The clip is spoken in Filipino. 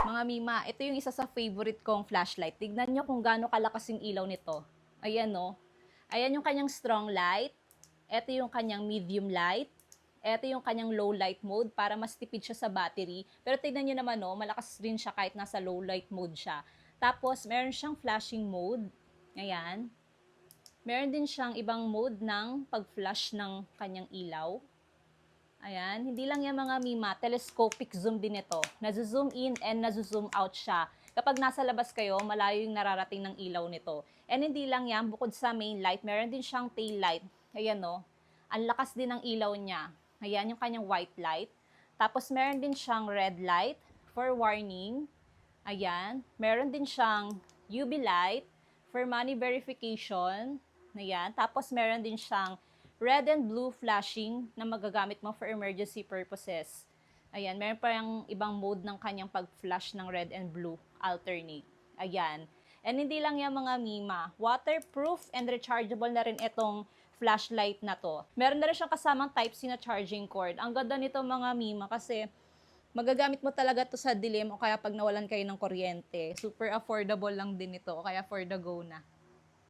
Mga Mima, ito yung isa sa favorite kong flashlight. Tignan nyo kung gaano kalakas yung ilaw nito. Ayan no. Ayan yung kanyang strong light. Ito yung kanyang medium light. Ito yung kanyang low light mode para mas tipid siya sa battery. Pero tignan nyo naman no, malakas rin siya kahit nasa low light mode siya. Tapos meron siyang flashing mode. Ayan. Meron din siyang ibang mode ng pag-flash ng kanyang ilaw. Ayan, hindi lang yung mga Mima, telescopic zoom din ito. Nazo-zoom in and nazo-zoom out siya. Kapag nasa labas kayo, malayo yung nararating ng ilaw nito. And hindi lang yan, bukod sa main light, meron din siyang tail light. Ayan no, ang lakas din ng ilaw niya. Ayan yung kanyang white light. Tapos meron din siyang red light for warning. Ayan, meron din siyang UV light for money verification. Ayan, tapos meron din siyang red and blue flashing na magagamit mo for emergency purposes. Ayan, meron pa yung ibang mode ng kanyang pag-flash ng red and blue alternate. Ayan. And hindi lang yung mga Mima, waterproof and rechargeable na rin itong flashlight na to. Meron na rin siyang kasamang Type-C na charging cord. Ang ganda nito mga Mima kasi magagamit mo talaga to sa dilim o kaya pag nawalan kayo ng kuryente. Super affordable lang din ito o kaya for the go na.